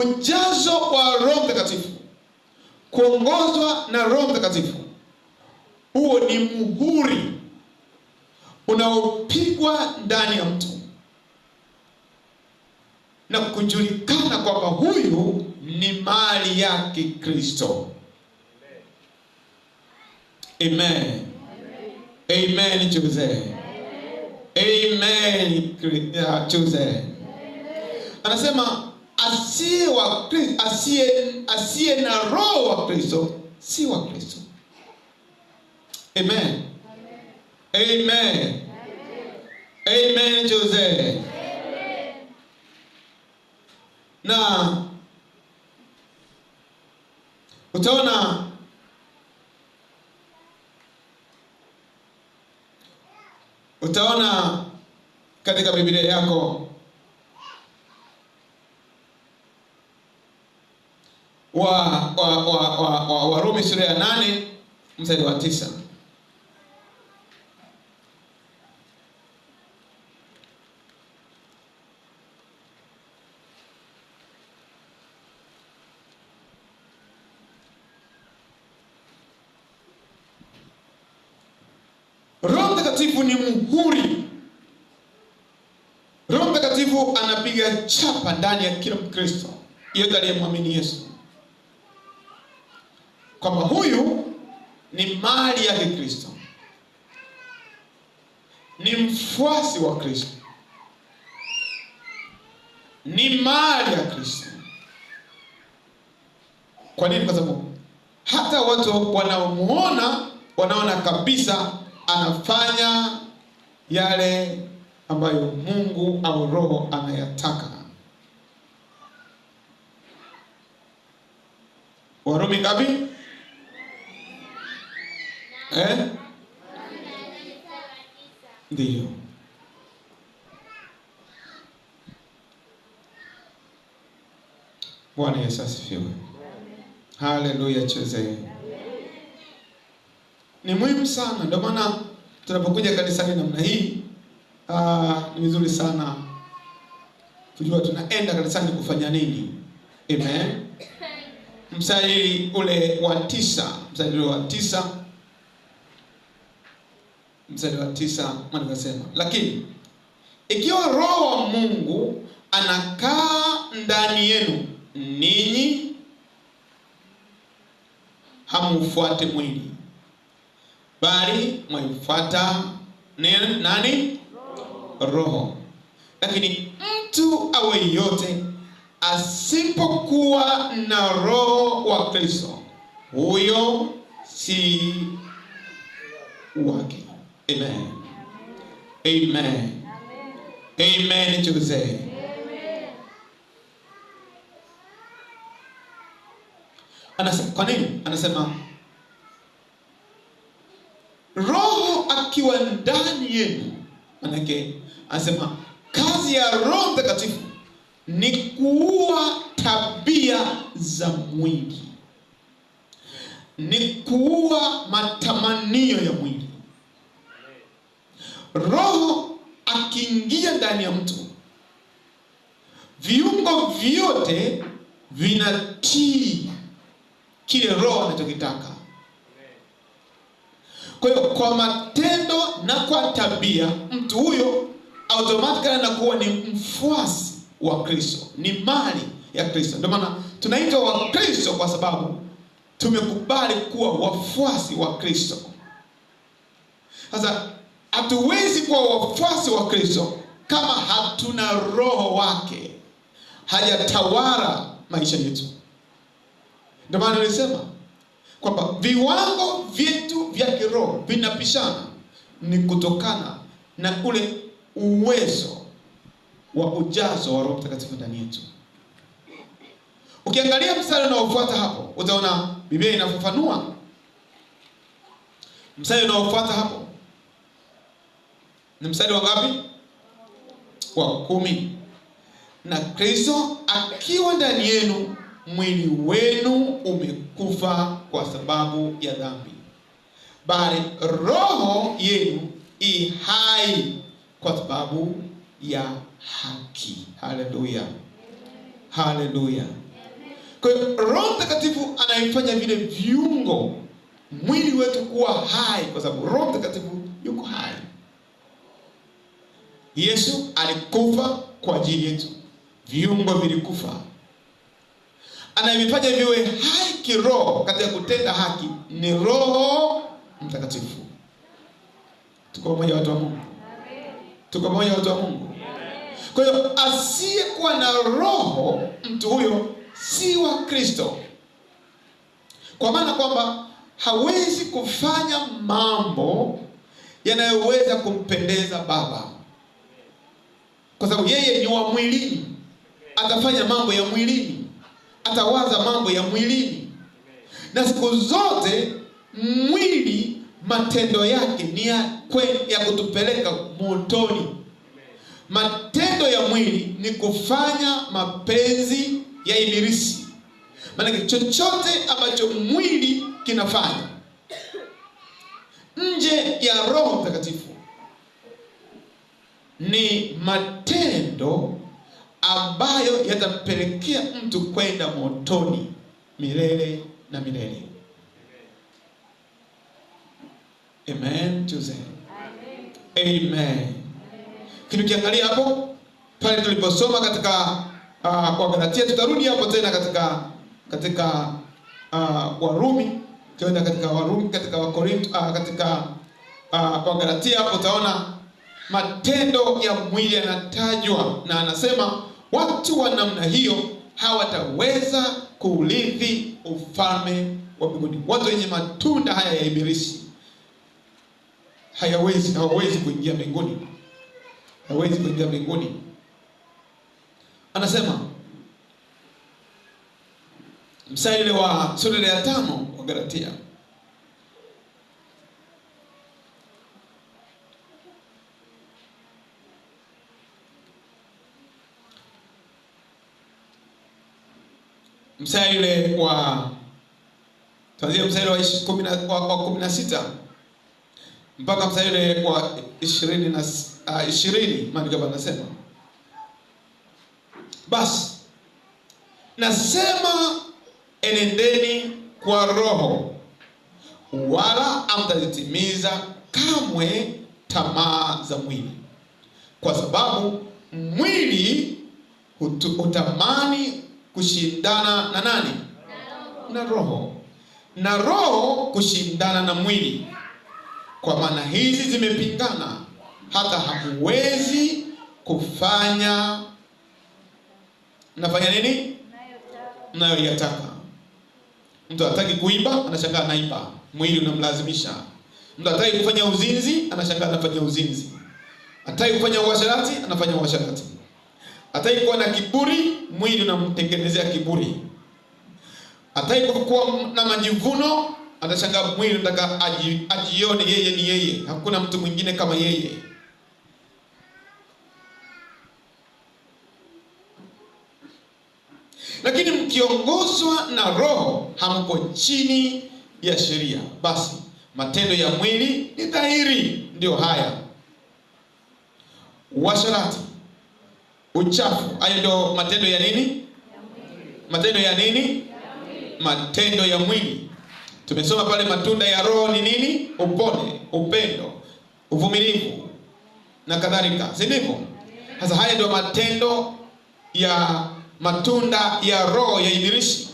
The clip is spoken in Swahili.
Ujazo wa Roho Mtakatifu, kuongozwa na Roho Mtakatifu, huo ni muhuri unaopigwa ndani ya mtu na kujulikana kwamba huyu ni mali yake Kristo. Amen. Amen, Jose. Amen, Jose. Anasema asiye wa Kristo, asiye na roho wa Kristo si wa Kristo. Amen. Amen. Amen, Jose. Na utaona katika Biblia yako Warumi sura ya 8 mstari wa 9. Roho Mtakatifu ni muhuri. Roho Mtakatifu anapiga chapa ndani ya kila Mkristo yeyote aliyemwamini Yesu kwamba huyu ni mali yake Kristo, ni mfuasi wa Kristo, ni mali ya Kristo. Kwa nini? Kwa sababu hata watu wanaomuona wanaona kabisa anafanya yale ambayo Mungu au Roho anayataka. Warumi ngapi? Ndiyo. Bwana Yesu asifiwe. Haleluya, cheze. Ni muhimu sana, ndio maana tunapokuja kanisani namna hii ni vizuri sana kujua tunaenda kanisani kufanya nini. Amen. Mstari ule wa 9, Mungu anasema, lakini ikiwa Roho wa Mungu anakaa ndani yenu, ninyi hamufuate mwili, bali mwifuata nani? Roho. Lakini mtu awe yote asipokuwa na Roho wa Kristo, huyo si wake. Amen. Amen. Amen, Jose. Anasema, kwa nini? Anasema Roho akiwa ndani yenu, manake anasema kazi ya Roho Mtakatifu ni kuua tabia za mwili, ni kuua matamanio ya mwili. Roho akiingia ndani ya mtu, viungo vyote vinatii kile Roho anachokitaka. Kwa hiyo kwa matendo na kwa tabia, mtu huyo automatically anakuwa ni mfuasi wa Kristo, ni mali ya Kristo. Ndio maana tunaitwa wa Kristo, kwa sababu tumekubali kuwa wafuasi wa Kristo. Sasa hatuwezi kuwa wafuasi wa Kristo kama hatuna Roho wake, hajatawala maisha yetu. Ndio maana nilisema kwamba viwango vyetu vya kiroho vinapishana, ni kutokana na ule uwezo wa ujazo wa Roho Mtakatifu ndani yetu. Ukiangalia mstari unaofuata hapo, utaona Biblia inafafanua. Mstari unaofuata hapo ni mstari wa ngapi? Wa 10. Na Kristo akiwa ndani yenu, mwili wenu umekufa kwa sababu ya dhambi, bali roho yenu i hai kwa sababu ya haki. Haleluya. Haleluya. Kwa hiyo Roho Mtakatifu anaifanya vile viungo, mwili wetu kuwa hai, kwa sababu Roho Mtakatifu yuko hai. Yesu alikufa kwa ajili yetu, viungo vilikufa. Anayefanya viwe hai kiroho katika kutenda haki ni Roho Mtakatifu. Tuko pamoja watu wa Mungu? Tuko pamoja watu wa Mungu? Kwa hiyo asiyekuwa na roho, mtu huyo si wa Kristo. Kwa maana kwamba hawezi kufanya mambo yanayoweza kumpendeza Baba, kwa sababu yeye ni wa mwilini. Atafanya mambo ya mwilini, atawaza mambo ya mwilini, na siku zote mwili, matendo yake ni ya kutupeleka motoni. Matendo ya mwili ni kufanya mapenzi ya ibilisi. Maana chochote ambacho mwili kinafanya nje ya Roho Mtakatifu ni matendo ambayo yatampelekea mtu kwenda motoni milele na milele. Amen. Amen. Kiangalia hapo pale tuliposoma katika Wagalatia, tutarudi hapo tena katika Warumi, tuenda katika Warumi, katika Wakorintho, katika Wagalatia. Hapo utaona matendo ya mwili yanatajwa, na anasema watu wa namna hiyo hawataweza kuurithi ufalme wa mbinguni. Watu wenye matunda haya ya ibilisi hawawezi kuingia mbinguni. Hawezi kuingia mbinguni. Anasema mstari wa sura ya 5 wa Galatia, mstari wa tuanzie mstari wa 16 mpaka mstari wa 20. Maandiko yanasema, basi nasema enendeni kwa Roho, wala hamtazitimiza kamwe tamaa za mwili, kwa sababu mwili hutamani kushindana na nani? Na Roho, na Roho kushindana na mwili, kwa maana hizi zimepingana, hata hamuwezi kufanya nafanya nini? Mnayoyataka. Mtu hataki kuiba, anashangaa anaiba, mwili unamlazimisha. Mtu hataki kufanya uzinzi, anashangaa anafanya uzinzi. Hataki kufanya uasherati, anafanya uasherati. Hataki kuwa na kiburi, mwili unamtengenezea kiburi. Hataki kuwa na majivuno, anashangaa mwili unataka ajione yeye ni yeye, hakuna mtu mwingine kama yeye. Lakini mkiongozwa na Roho, hampo chini ya sheria. Basi matendo ya mwili ni dhahiri, ndio haya: uasherati, uchafu. Hayo ndio matendo ya nini? Matendo ya nini? Matendo ya mwili. Tumesoma pale matunda ya Roho ni nini? Upole, upendo, uvumilivu na kadhalika, si ndivyo? Sasa haya ndio matendo ya matunda ya roho ya ibilisi.